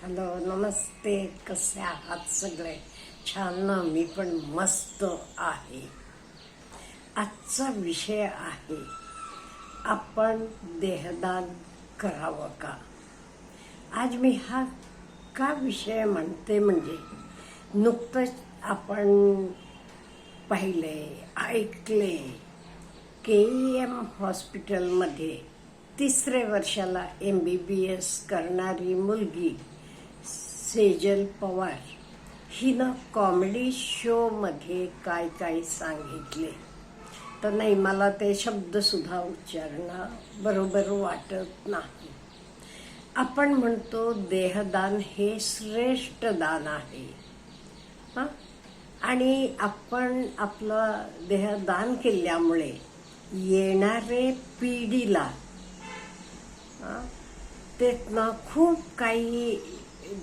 Hello, नमस्ते. कसे आहात सगळे? छान ना? मी पण मस्त आहे. आजचा विषय आहे, आपण देहदान करावं का? आज मी हा का विषय म्हणते म्हणजे नुकतंच आपण पाहिले, ऐकले, KEM हॉस्पिटलमध्ये 3ऱ्या वर्षाला MBBS करणारी मुलगी सेजल पवार हिनं कॉमेडी शोमध्ये काय काय सांगितले. तर नाही, मला ते शब्दसुद्धा उच्चारणं बरोबर वाटत नाही. आपण म्हणतो देहदान हे श्रेष्ठ दान आहे, आणि आपण आपलं देहदान केल्यामुळे येणारे पिढीला त्यातनं खूप काही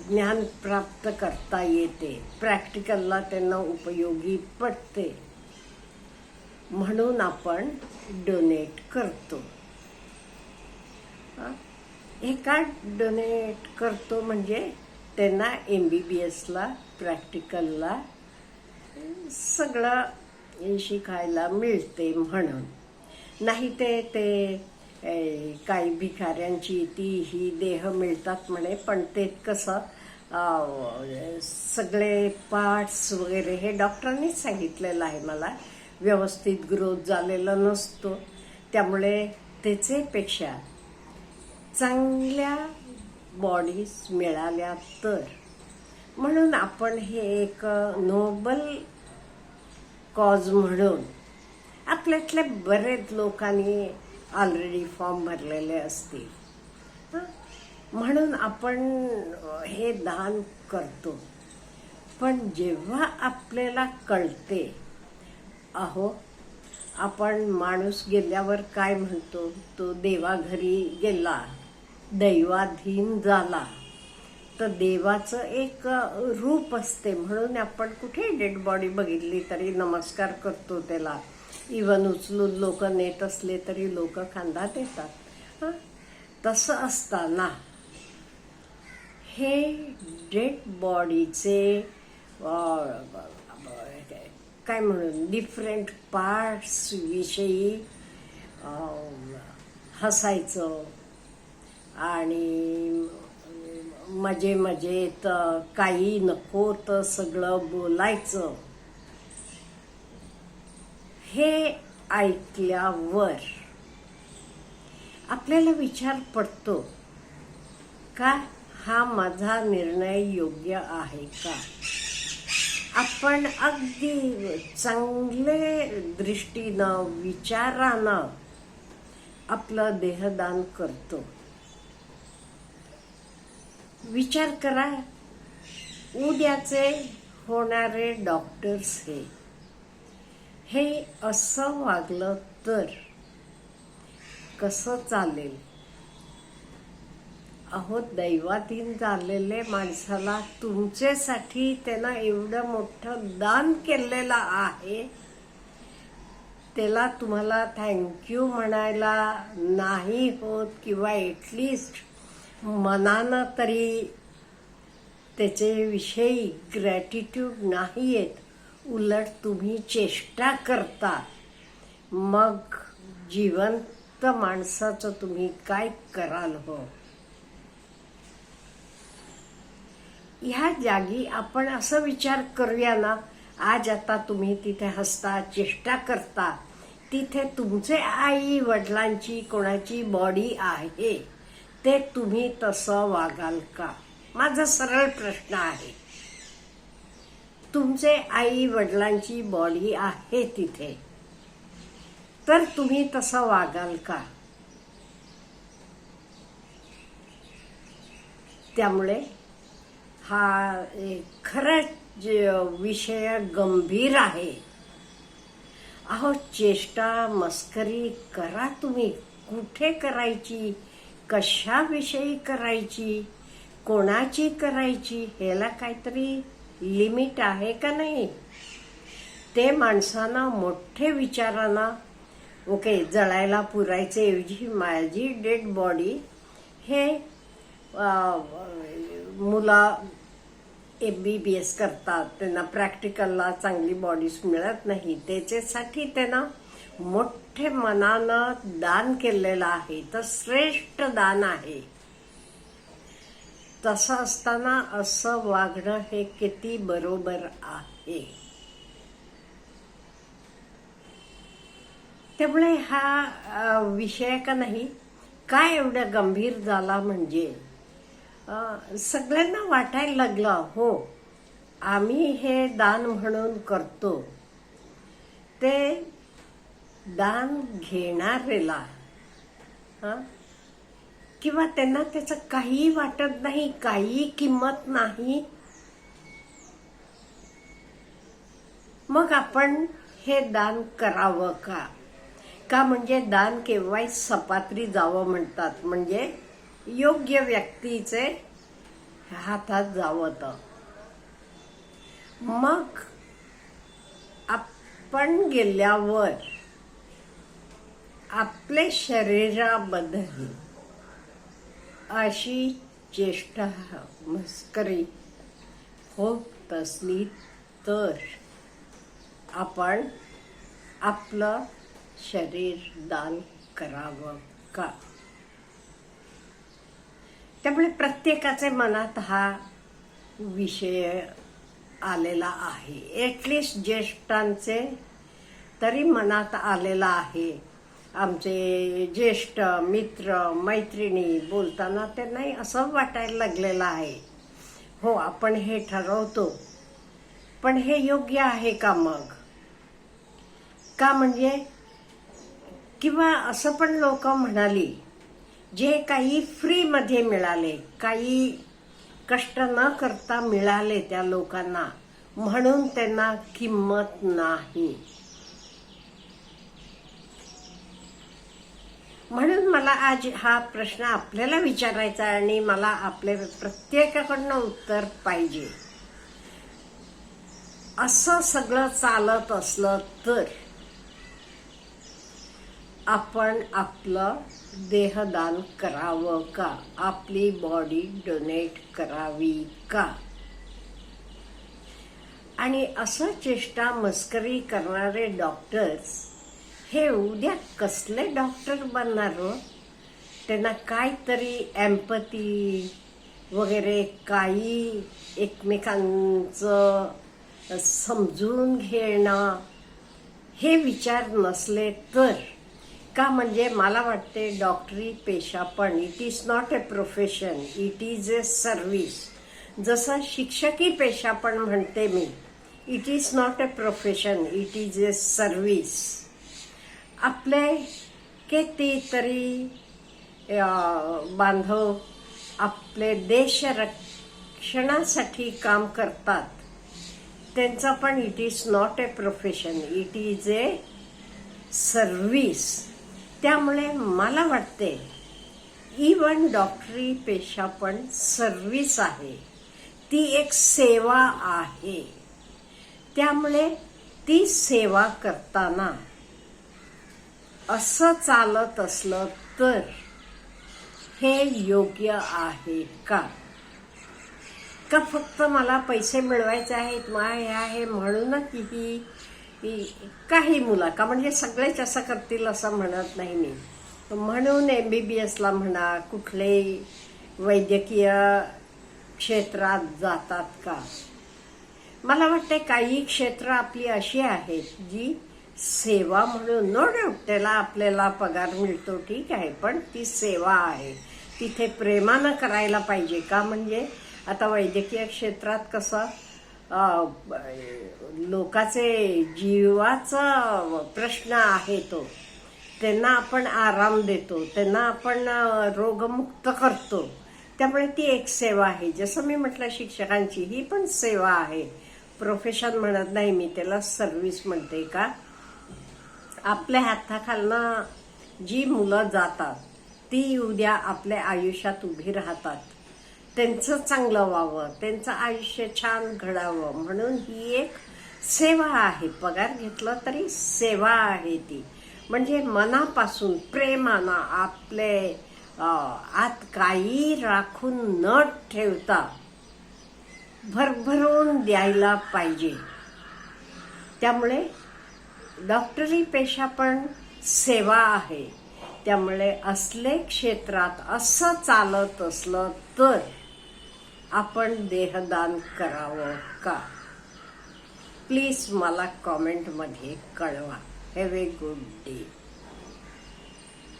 ज्ञान प्राप्त करता येते, प्रॅक्टिकलला त्यांना उपयोगी पडते. म्हणून आपण डोनेट करतो. हे का डोनेट करतो? म्हणजे त्यांना MBBSला प्रॅक्टिकलला सगळं शिकायला मिळते म्हणून. नाही ते काही भिकाऱ्यांची ती ही देह मिळतात म्हणे, पण ते कसं सगळे पार्ट्स वगैरे हे डॉक्टरांनीच सांगितलेलं आहे मला, व्यवस्थित ग्रोथ झालेला नसतो. त्यामुळे त्याचेपेक्षा चांगल्या बॉडीज मिळाल्या तर, म्हणून आपण हे एक नोबल कॉज म्हणून आपल्यातल्या बरेच लोकांनी ऑलरेडी फॉर्म भरलेले असतील, म्हणून आपण हे दान करतो. पण जेव्हा आपल्याला कळते, आपण माणूस गेल्यावर काय म्हणतो, तो देवाघरी गेला, दैवाधीन झाला, तर देवाचं एक रूप असते. म्हणून आपण कुठे डेड बॉडी बघितली तरी नमस्कार करतो त्याला. इवन उचलून लोक नेत असले तरी लोक खांदा देतात. तसं असताना हे डेड बॉडीचे काय म्हणून डिफरंट पार्ट्स विषयी हसायचं आणि मजेत काही नको तर सगळं बोलायचं, हे ऐकल्यावर आपल्याला विचार पडतो का हा माझा निर्णय योग्य आहे का? आपण अगदी चांगले दृष्टीनं विचारानं आपलं देहदान करतो. विचार करा, उद्याचे होणारे डॉक्टर्स हे असं वागलं तर कसं चालेल? दैवाधीन झालेले माणसाला तुमच्यासाठी त्यानं एवढं मोठं दान केलेलं आहे, त्याला तुम्हाला थँक्यू म्हणायला नाही होत, किंवा एटलिस्ट मनानं तरी त्याच्याविषयी ग्रॅटिट्यूड नाही येत. उलट तुम्ही चेष्टा करता. मग जिवंत माणसाचं तुम्ही काय कराल हो? ह्या जागी आपण असं विचार करूया ना, आज आता तुम्ही तिथे हसता, चेष्टा करता, तिथे तुमचे आई वडिलांची कोणाची बॉडी आहे, ते तुम्ही तसं वागाल का? माझा सरळ प्रश्न आहे. तुमचे आई वडिलांची बॉडी आहे तिथे, तर तुम्ही तसं वागाल का? त्यामुळे हा खरंच विषय गंभीर आहे. चेष्टा मस्करी करा तुम्ही. कुठे करायची, कशाविषयी करायची, कोणाची करायची, ह्याला काहीतरी लिमिट आहे का नाही? ते माणसानं मोठे विचारानं जळायला पुरायचे ऐवजी माझी डेड बॉडी हे मुलं MBBS करतात, त्यांना प्रॅक्टिकलला चांगली बॉडीज मिळत नाही, त्याच्यासाठी त्यांना मोठे मनानं दान केलेलं आहे, तर श्रेष्ठ दान आहे. तसं असताना असं वागणं हे किती बरोबर आहे. त्यामुळे हा विषय का नाही काय एवढं गंभीर झाला म्हणजे सगळ्यांना वाटायला लागलं, हो आम्ही हे दान म्हणून करतो, ते दान घेणारेला किंवा त्यांना त्याचं काही वाटत नाही, काही किंमत नाही. मग आपण हे दान करावं का? का म्हणजे दान केव्हाही सपात्री जावं म्हणतात, म्हणजे योग्य व्यक्तीचे हातात जावं. तर मग आपण गेल्यावर आपले शरीराबद्दल अशी चेष्टा मस्करी होत असली तर आपण आपलं शरीर दान करावं का? त्यामुळे प्रत्येकाच्या मनात हा विषय आलेला आहे. एटलिस्ट ज्येष्ठांचे तरी मनात आलेला आहे. आमचे ज्येष्ठ मित्र मैत्रिणी बोलताना त्यांनाही असं वाटायला लागलेलं आहे, हो आपण हे ठरवतो, पण हे योग्य आहे का मग? का म्हणजे किंवा असं पण लोक म्हणाली, जे काही फ्री मध्ये मिळाले, काही कष्ट न करता मिळाले त्या लोकांना, म्हणून त्यांना किंमत नाही. म्हणून मला आज हा प्रश्न आपल्याला विचारायचा आणि मला आपल्या प्रत्येकाकडनं उत्तर पाहिजे. असं सगळं चालत असलं तर आपण आपलं देहदान करावं का? आपली बॉडी डोनेट करावी का? आणि असं चेष्टा मस्करी करणारे डॉक्टर्स हे उद्या कसले डॉक्टर बनणार हो? त्यांना काहीतरी एम्पॅथी वगैरे, काही एकमेकांचं समजून घेणं हे विचार नसले तर. का म्हणजे मला वाटते डॉक्टरी पेशा पण it is not a profession, it is a service. जसं शिक्षकी पेशा पण म्हणते मी, it is not a profession, it is a service. आपले कितीतरी बांधव आपले देश रक्षणासाठी काम करतात, त्यांचा पण it is not a profession, it is a service. त्यामुळे मला वाटते इवन डॉक्टरी पेशा पण सर्व्हिस आहे, ती एक सेवा आहे. त्यामुळे ती सेवा करताना असं चालत असलं तर हे योग्य आहे का? का फक्त मला पैसे मिळवायचे आहेत, हे आहे म्हणूनच ही काही मुलं, का म्हणजे सगळेच असं करतील असं म्हणत नाही मी, म्हणून MBBSला म्हणा, कुठलेही वैद्यकीय क्षेत्रात जातात का? मला वाटते काही क्षेत्र आपली अशी आहेत जी सेवा म्हणून, नो डाऊट त्याला आपल्याला पगार मिळतो, ठीक आहे, पण ती सेवा आहे, तिथे प्रेमानं करायला पाहिजे. का म्हणजे आता वैद्यकीय क्षेत्रात कसं लोकाचे जीवाचा प्रश्न आहे, तो त्यांना आपण आराम देतो, त्यांना आपण रोगमुक्त करतो. त्यामुळे ती एक सेवा आहे. जसं मी म्हटलं शिक्षकांची ही पण सेवा आहे, प्रोफेशन म्हणत नाही मी त्याला, सर्व्हिस म्हणते. का आपल्या हाताखालनं जी मुलं जातात ती उद्या आपल्या आयुष्यात उभी राहतात, त्यांचं चांगलं व्हावं, त्यांचं आयुष्य छान घडावं, म्हणून ही एक सेवा आहे. पगार घेतला तरी सेवा आहे ती. म्हणजे मनापासून प्रेमानं आपले आत काही राखून न ठेवता भरभरून द्यायला पाहिजे. त्यामुळे डॉक्टरी पेशा पण सेवा आहे. त्यामुळे असले क्षेत्रात असं चालत असलं तर आपण देहदान करावं का? प्लीज मला कॉमेंटमध्ये कळवा. Have a good day.